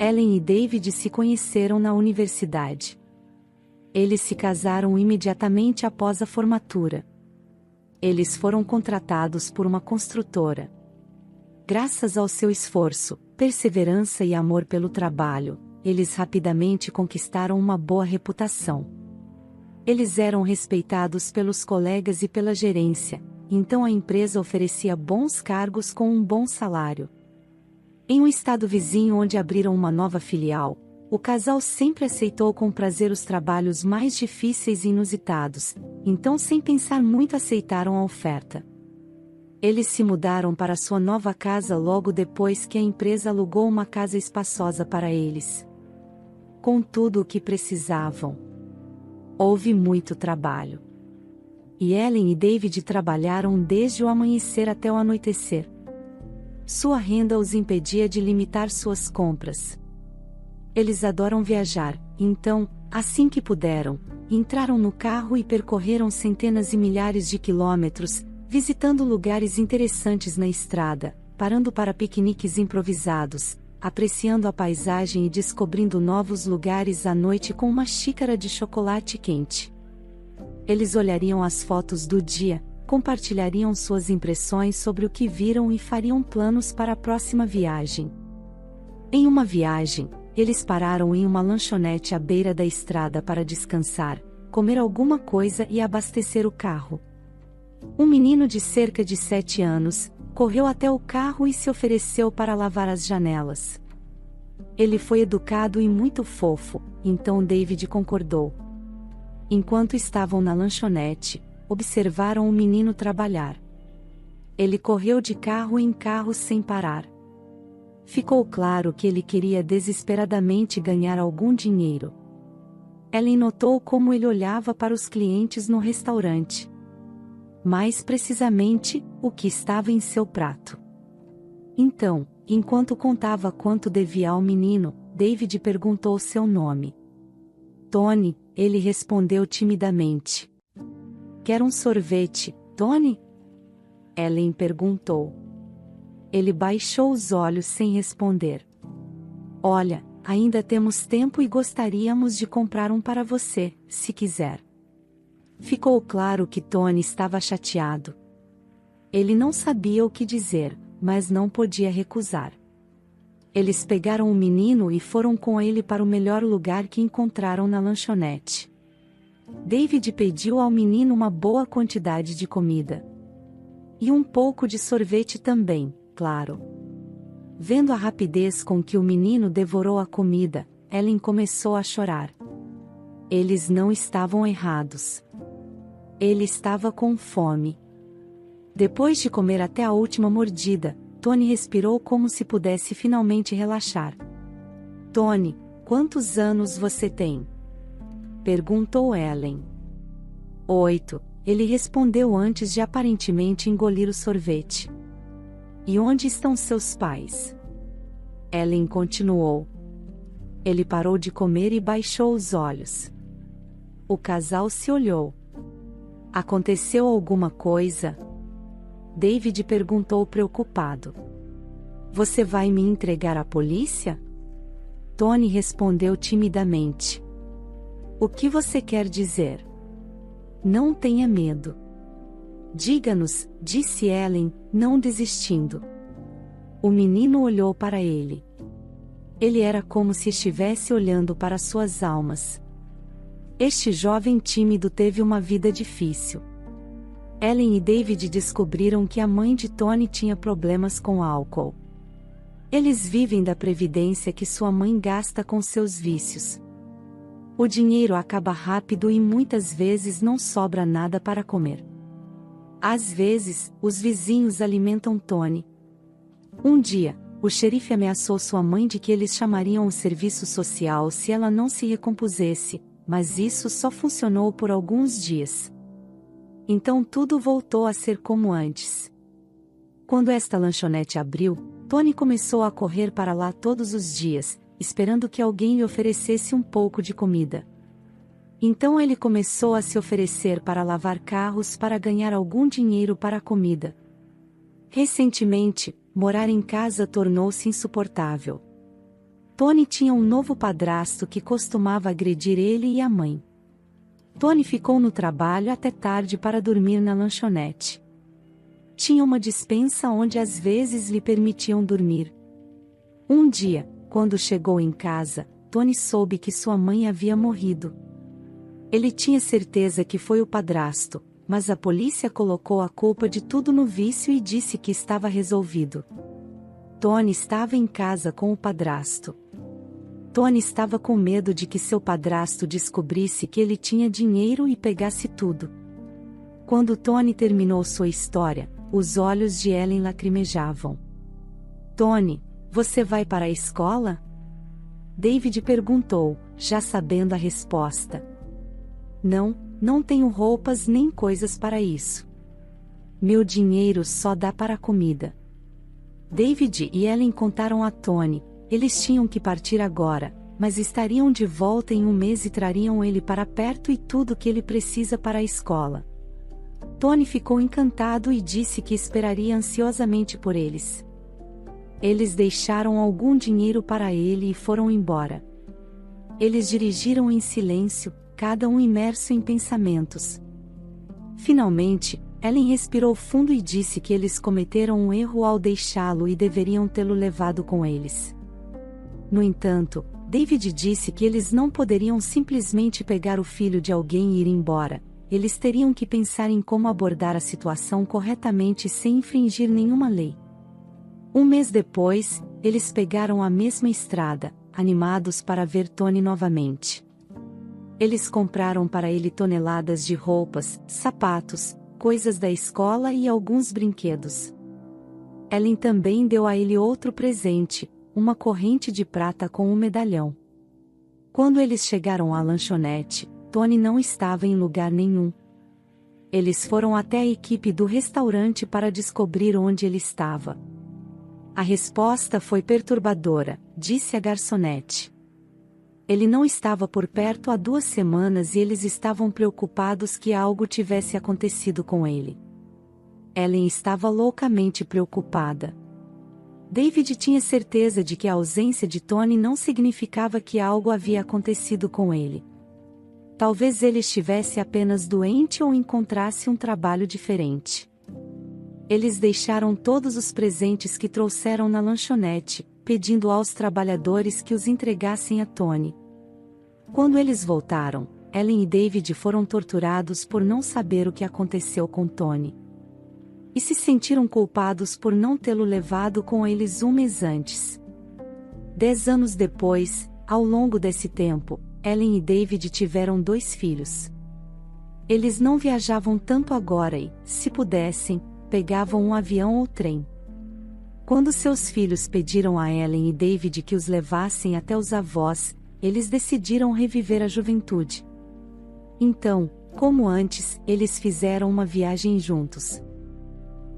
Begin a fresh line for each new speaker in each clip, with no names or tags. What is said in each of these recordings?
Ellen e David se conheceram na universidade. Eles se casaram imediatamente após a formatura. Eles foram contratados por uma construtora. Graças ao seu esforço, perseverança e amor pelo trabalho, eles rapidamente conquistaram uma boa reputação. Eles eram respeitados pelos colegas e pela gerência, então a empresa oferecia bons cargos com um bom salário. Em um estado vizinho onde abriram uma nova filial, o casal sempre aceitou com prazer os trabalhos mais difíceis e inusitados, então sem pensar muito aceitaram a oferta. Eles se mudaram para sua nova casa logo depois que a empresa alugou uma casa espaçosa para eles. Com tudo o que precisavam. Houve muito trabalho. E Ellen e David trabalharam desde o amanhecer até o anoitecer. Sua renda os impedia de limitar suas compras. Eles adoram viajar, então, assim que puderam, entraram no carro e percorreram centenas e milhares de quilômetros, visitando lugares interessantes na estrada, parando para piqueniques improvisados, apreciando a paisagem e descobrindo novos lugares à noite com uma xícara de chocolate quente. Eles olhariam as fotos do dia, compartilhariam suas impressões sobre o que viram e fariam planos para a próxima viagem. Em uma viagem, eles pararam em uma lanchonete à beira da estrada para descansar, comer alguma coisa e abastecer o carro. Um menino de cerca de 7 anos, correu até o carro e se ofereceu para lavar as janelas. Ele foi educado e muito fofo, então David concordou. Enquanto estavam na lanchonete, observaram o menino trabalhar. Ele correu de carro em carro sem parar. Ficou claro que ele queria desesperadamente ganhar algum dinheiro. Ellen notou como ele olhava para os clientes no restaurante. Mais precisamente, o que estava em seu prato. Então, enquanto contava quanto devia ao menino, David perguntou seu nome. Tony, ele respondeu timidamente. Quer um sorvete, Tony? Ellen perguntou. Ele baixou os olhos sem responder. Olha, ainda temos tempo e gostaríamos de comprar um para você, se quiser. Ficou claro que Tony estava chateado. Ele não sabia o que dizer, mas não podia recusar. Eles pegaram o menino e foram com ele para o melhor lugar que encontraram na lanchonete. David pediu ao menino uma boa quantidade de comida. E um pouco de sorvete também, claro. Vendo a rapidez com que o menino devorou a comida, Ellen começou a chorar. Eles não estavam errados. Ele estava com fome. Depois de comer até a última mordida, Tony respirou como se pudesse finalmente relaxar. Tony, quantos anos você tem? Perguntou Ellen. 8, ele respondeu antes de aparentemente engolir o sorvete. E onde estão seus pais? Ellen continuou. Ele parou de comer e baixou os olhos. O casal se olhou. Aconteceu alguma coisa? David perguntou preocupado. Você vai me entregar à polícia? Tony respondeu timidamente. O que você quer dizer? Não tenha medo. Diga-nos, disse Ellen, não desistindo. O menino olhou para ele. Ele era como se estivesse olhando para suas almas. Este jovem tímido teve uma vida difícil. Ellen e David descobriram que a mãe de Tony tinha problemas com álcool. Eles vivem da previdência que sua mãe gasta com seus vícios. O dinheiro acaba rápido e muitas vezes não sobra nada para comer. Às vezes, os vizinhos alimentam Tony. Um dia, o xerife ameaçou sua mãe de que eles chamariam o serviço social se ela não se recompusesse, mas isso só funcionou por alguns dias. Então tudo voltou a ser como antes. Quando esta lanchonete abriu, Tony começou a correr para lá todos os dias, esperando que alguém lhe oferecesse um pouco de comida. Então ele começou a se oferecer para lavar carros para ganhar algum dinheiro para a comida. Recentemente, morar em casa tornou-se insuportável. Tony tinha um novo padrasto que costumava agredir ele e a mãe. Tony ficou no trabalho até tarde para dormir na lanchonete. Tinha uma despensa onde às vezes lhe permitiam dormir. Um dia, quando chegou em casa, Tony soube que sua mãe havia morrido. Ele tinha certeza que foi o padrasto, mas a polícia colocou a culpa de tudo no vício e disse que estava resolvido. Tony estava em casa com o padrasto. Tony estava com medo de que seu padrasto descobrisse que ele tinha dinheiro e pegasse tudo. Quando Tony terminou sua história, os olhos de Ellen lacrimejavam. Tony, você vai para a escola? David perguntou, já sabendo a resposta. Não tenho roupas nem coisas para isso. Meu dinheiro só dá para a comida. David e Ellen contaram a Tony. Eles tinham que partir agora, mas estariam de volta em um mês e trariam ele para perto e tudo que ele precisa para a escola. Tony ficou encantado e disse que esperaria ansiosamente por eles. Eles deixaram algum dinheiro para ele e foram embora. Eles dirigiram em silêncio, cada um imerso em pensamentos. Finalmente, Ellen respirou fundo e disse que eles cometeram um erro ao deixá-lo e deveriam tê-lo levado com eles. No entanto, David disse que eles não poderiam simplesmente pegar o filho de alguém e ir embora. Eles teriam que pensar em como abordar a situação corretamente sem infringir nenhuma lei. Um mês depois, eles pegaram a mesma estrada, animados para ver Tony novamente. Eles compraram para ele toneladas de roupas, sapatos, coisas da escola e alguns brinquedos. Ellen também deu a ele outro presente, uma corrente de prata com um medalhão. Quando eles chegaram à lanchonete, Tony não estava em lugar nenhum. Eles foram até a equipe do restaurante para descobrir onde ele estava. A resposta foi perturbadora, disse a garçonete. Ele não estava por perto há 2 semanas e eles estavam preocupados que algo tivesse acontecido com ele. Ellen estava loucamente preocupada. David tinha certeza de que a ausência de Tony não significava que algo havia acontecido com ele. Talvez ele estivesse apenas doente ou encontrasse um trabalho diferente. Eles deixaram todos os presentes que trouxeram na lanchonete, pedindo aos trabalhadores que os entregassem a Tony. Quando eles voltaram, Ellen e David foram torturados por não saber o que aconteceu com Tony. E se sentiram culpados por não tê-lo levado com eles um mês antes. 10 anos depois, ao longo desse tempo, Ellen e David tiveram 2 filhos. Eles não viajavam tanto agora e, se pudessem, pegavam um avião ou trem. Quando seus filhos pediram a Ellen e David que os levassem até os avós, eles decidiram reviver a juventude. Então, como antes, eles fizeram uma viagem juntos.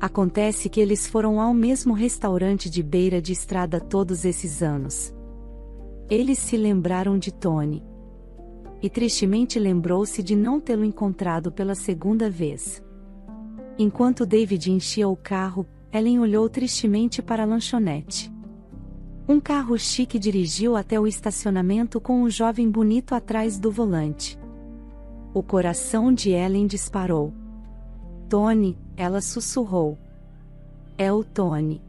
Acontece que eles foram ao mesmo restaurante de beira de estrada todos esses anos. Eles se lembraram de Tony. E tristemente lembrou-se de não tê-lo encontrado pela segunda vez. Enquanto David enchia o carro, Ellen olhou tristemente para a lanchonete. Um carro chique dirigiu até o estacionamento com um jovem bonito atrás do volante. O coração de Ellen disparou. Tony, ela sussurrou. É o Tony.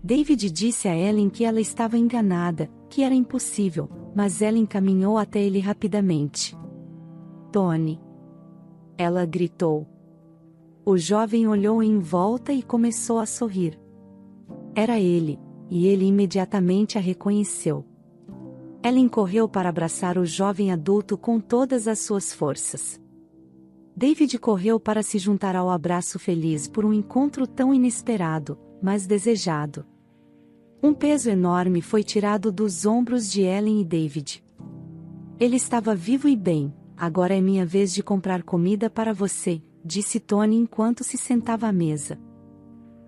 David disse a Ellen que ela estava enganada, que era impossível, mas Ellen caminhou até ele rapidamente. Tony. Ela gritou. O jovem olhou em volta e começou a sorrir. Era ele, e ele imediatamente a reconheceu. Ellen correu para abraçar o jovem adulto com todas as suas forças. David correu para se juntar ao abraço feliz por um encontro tão inesperado, mas desejado. Um peso enorme foi tirado dos ombros de Ellen e David. Ele estava vivo e bem. Agora é minha vez de comprar comida para você, disse Tony enquanto se sentava à mesa.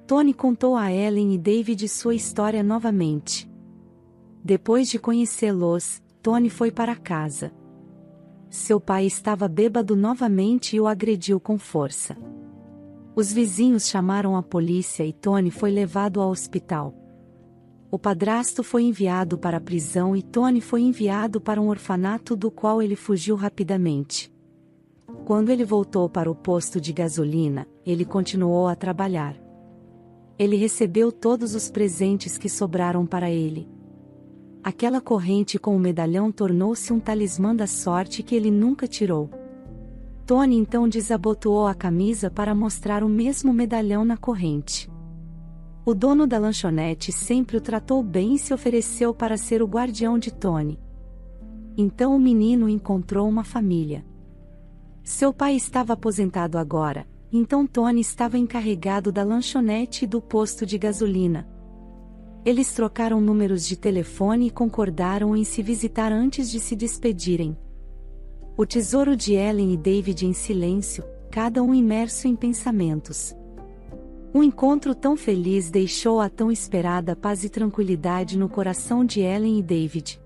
Tony contou a Ellen e David sua história novamente. Depois de conhecê-los, Tony foi para casa. Seu pai estava bêbado novamente e o agrediu com força. Os vizinhos chamaram a polícia e Tony foi levado ao hospital. O padrasto foi enviado para a prisão e Tony foi enviado para um orfanato do qual ele fugiu rapidamente. Quando ele voltou para o posto de gasolina, ele continuou a trabalhar. Ele recebeu todos os presentes que sobraram para ele. Aquela corrente com o medalhão tornou-se um talismã da sorte que ele nunca tirou. Tony então desabotoou a camisa para mostrar o mesmo medalhão na corrente. O dono da lanchonete sempre o tratou bem e se ofereceu para ser o guardião de Tony. Então o menino encontrou uma família. Seu pai estava aposentado agora, então Tony estava encarregado da lanchonete e do posto de gasolina. Eles trocaram números de telefone e concordaram em se visitar antes de se despedirem. O tesouro de Ellen e David em silêncio, cada um imerso em pensamentos. Um encontro tão feliz deixou a tão esperada paz e tranquilidade no coração de Ellen e David.